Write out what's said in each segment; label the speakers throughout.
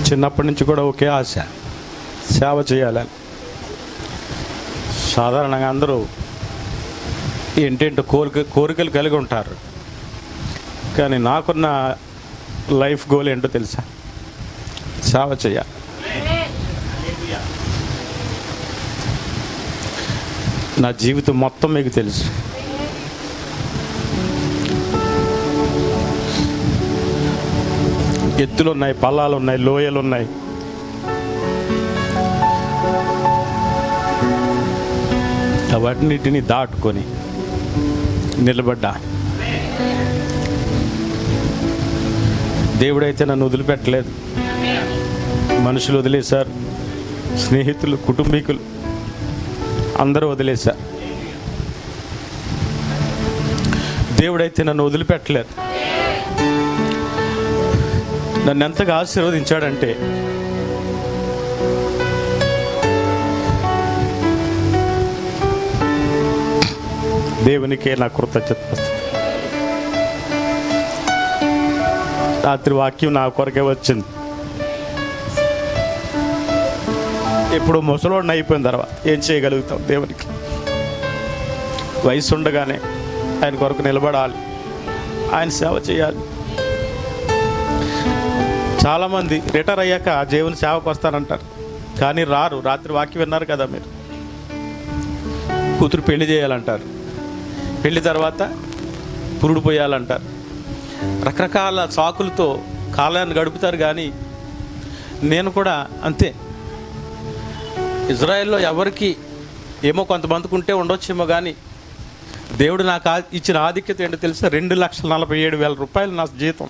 Speaker 1: చిన్నప్పటి నుంచి కూడా ఒకే ఆశ, సేవ చేయాలని. సాధారణంగా అందరూ ఏంటంటే కోరికలు కలిగి ఉంటారు. కానీ నాకున్న లైఫ్ గోల్ ఏంటో తెలుసా? సేవ చేయాలి. నా జీవితం మొత్తం మీకు తెలుసు. ఎత్తులు ఉన్నాయి, పల్లాలు ఉన్నాయి, లోయలు ఉన్నాయి. అవన్నిటిని దాటుకొని నిలబడ్డా. దేవుడైతే నన్ను వదిలిపెట్టలేదు. మనుషులు వదిలేశారు, స్నేహితులు, కుటుంబీకులు అందరూ వదిలేశారు. దేవుడైతే నన్ను వదిలిపెట్టలేదు. నన్ను ఎంతగా ఆశీర్వదించాడంటే, దేవునికే నా కృతజ్ఞత. రాత్రి వాక్యం నా కొరకే వచ్చింది. ఇప్పుడు ముసలోడిని అయిపోయిన తర్వాత ఏం చేయగలుగుతాం? దేవునికి వయసు ఉండగానే ఆయన కొరకు నిలబడాలి, ఆయన సేవ చేయాలి. చాలామంది రిటైర్ అయ్యాక దేవుని సేవకు వస్తానంటారు, కానీ రారు. రాత్రి వాక్యం విన్నారు కదా మీరు. కూతురు పెళ్లి చేయాలంటారు, పెళ్లి తర్వాత పురుడు పోయాలంటారు. రకరకాల సాకులతో కాలాన్ని గడుపుతారు. కానీ నేను కూడా అంతే. ఇజ్రాయెల్లో ఎవరికి ఏమో కొంతమందికి ఉంటే ఉండొచ్చేమో, కానీ దేవుడు నాకు ఇచ్చిన ఆధిక్యత ఏంటో తెలుసా? 2,47,000 రూపాయలు నా జీతం.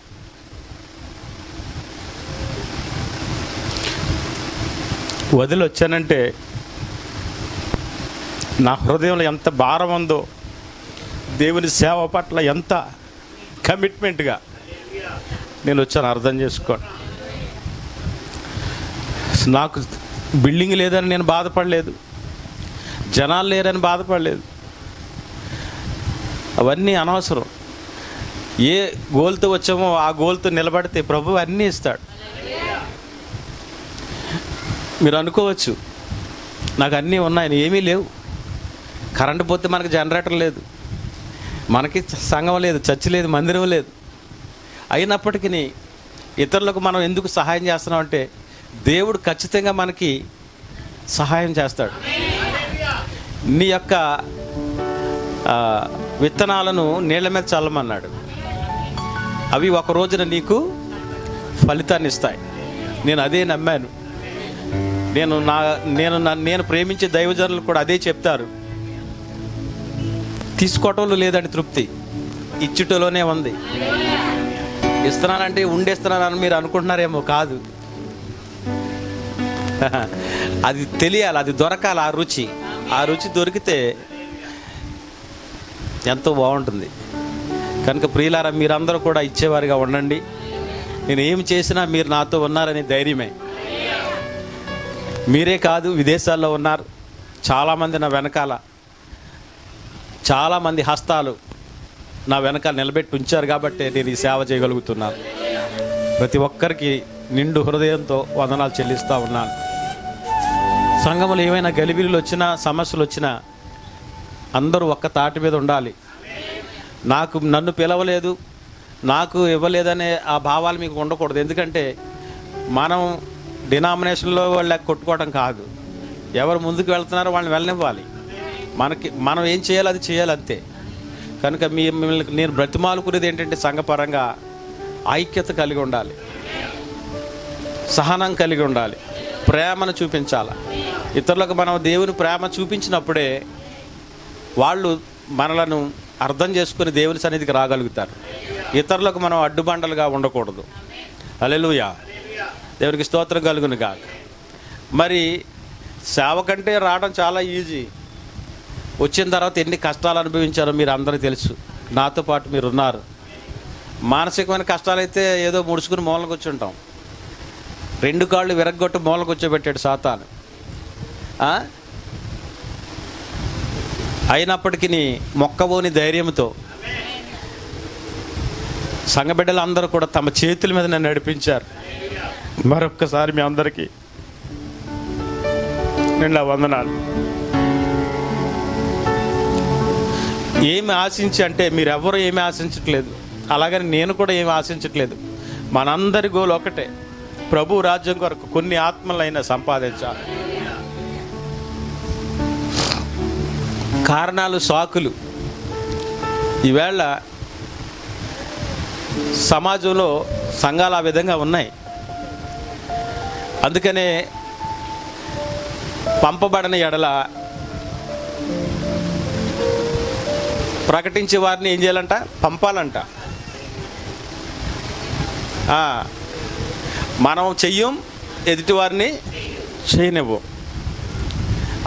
Speaker 1: వదిలి వచ్చానంటే నా హృదయంలో ఎంత భారం ఉందో, దేవుని సేవ పట్ల ఎంత కమిట్మెంట్గా నేను వచ్చాను అర్థం చేసుకోండి. నాకు బిల్డింగ్ లేదని నేను బాధపడలేదు, జనాలు లేరని బాధపడలేదు. అవన్నీ అనవసరం. ఏ గోల్తో వచ్చామో ఆ గోల్తో నిలబడితే ప్రభువు అన్నీ ఇస్తాడు. మీరు అనుకోవచ్చు, నాకు అన్నీ ఉన్నాయి, ఏమీ లేవు. కరెంటు పోతే మనకు జనరేటర్ లేదు, మనకి సంఘం లేదు, చర్చి లేదు, మందిరం లేదు. అయినప్పటికీ ఇతరులకు మనం ఎందుకు సహాయం చేస్తున్నాం అంటే, దేవుడు ఖచ్చితంగా మనకి సహాయం చేస్తాడు. నీ యొక్క విత్తనాలను నీళ్ళ మీద చల్లమన్నాడు. అవి ఒక రోజున నీకు ఫలితాన్ని ఇస్తాయి. నేను అదే నమ్మాను. నేను ప్రేమించే దైవజనులు కూడా అదే చెప్తారు. తీసుకోవటంలో లేదండి తృప్తి, ఇచ్చుటలోనే ఉంది. ఇస్తున్నానంటే ఉండేస్తున్నానని మీరు అనుకుంటున్నారేమో, కాదు. అది తెలియాలి, అది దొరకాలి. ఆ రుచి దొరికితే ఎంతో బాగుంటుంది. కనుక ప్రియులారా, మీరందరూ కూడా ఇచ్చేవారిగా ఉండండి. నేను ఏం చేసినా మీరు నాతో ఉన్నారని ధైర్యమే. మీరే కాదు, విదేశాల్లో ఉన్నారు చాలామంది నా వెనకాల, చాలామంది హస్తాలు నా వెనకాల నిలబెట్టి ఉంచారు. కాబట్టి నేను ఈ సేవ చేయగలుగుతున్నాను. ప్రతి ఒక్కరికి నిండు హృదయంతో వందనాలు చెల్లిస్తూ ఉన్నాను. సంఘములు ఏమైనా గలిబిలులు వచ్చినా, సమస్యలు వచ్చినా అందరూ ఒక్క తాటి మీద ఉండాలి. నన్ను పిలవలేదు, నాకు ఇవ్వలేదనే ఆ భావాలు మీకు ఉండకూడదు. ఎందుకంటే మనం డినామినేషన్లో వాళ్ళకి కొట్టుకోవడం కాదు. ఎవరు ముందుకు వెళ్తున్నారో వాళ్ళని వెళ్ళనివ్వాలి. మనం ఏం చేయాలో అది చేయాలి, అంతే. కనుక మిమ్మల్ని నేను బ్రతిమాలుకునేది ఏంటంటే, సంఘపరంగా ఐక్యత కలిగి ఉండాలి, సహనం కలిగి ఉండాలి, ప్రేమను చూపించాలి. ఇతరులకు మనం దేవుని ప్రేమ చూపించినప్పుడే వాళ్ళు మనలను అర్థం చేసుకుని దేవుని సన్నిధికి రాగలుగుతారు. ఇతరులకు మనం అడ్డుబండలుగా ఉండకూడదు. హల్లెలూయా, దేవునికి స్తోత్రం కలుగును గాక. మరి సేవ కంటే రావడం చాలా ఈజీ. వచ్చిన తర్వాత ఎన్ని కష్టాలు అనుభవించారో మీరు అందరికీ తెలుసు. నాతో పాటు మీరు ఉన్నారు. మానసికమైన కష్టాలైతే ఏదో ముడుచుకుని మూలన కూర్చుంటాం. 2 కాళ్ళు విరగ్గొట్టి మూలన కూర్చోబెట్టాడు సాతాను. అయినప్పటికీ మొక్కబోని ధైర్యంతో సంఘబిడ్డలు అందరూ కూడా తమ చేతుల మీద నన్ను నడిపించారు. మరొక్కసారి మీ అందరికీ నిండా వందనాలు. ఏమి ఆశించి అంటే మీరెవ్వరూ ఏమి ఆశించట్లేదు, అలాగని నేను కూడా ఏమి ఆశించట్లేదు. మనందరి గోల్ ఒకటే, ప్రభు రాజ్యం కొరకు కొన్ని ఆత్మలైనా సంపాదించాలి. కారణాలు, సాకులు ఈవేళ సమాజంలో సంఘాలు ఆ విధంగా ఉన్నాయి. అందుకనే పంపబడిన ఎడల ప్రకటించే వారిని ఏం చేయాలంట? పంపాలంట. మనం చెయ్యం, ఎదుటి వారిని చేయనివ్వం.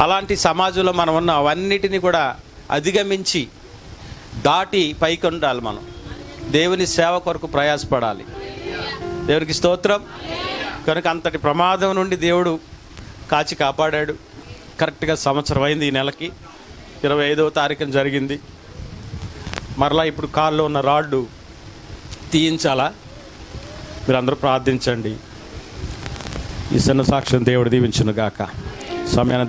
Speaker 1: అలాంటి సమాజంలో మనం ఉన్న అవన్నిటినీ కూడా అధిగమించి దాటి పైకి ఉండాలి. మనం దేవుని సేవ కొరకు ప్రయాసపడాలి. దేవునికి స్తోత్రం. కనుక అంతటి ప్రమాదం నుండి దేవుడు కాచి కాపాడాడు. కరెక్ట్గా సంవత్సరం అయింది. ఈ నెలకి 25వ తారీఖున జరిగింది. మరలా ఇప్పుడు కాల్లో ఉన్న రాడ్డు తీయించాలా? మీరందరూ ప్రార్థించండి. ఈ సన్న సాక్ష్యం దేవుడు దీవించును గాక. సమయాన్ని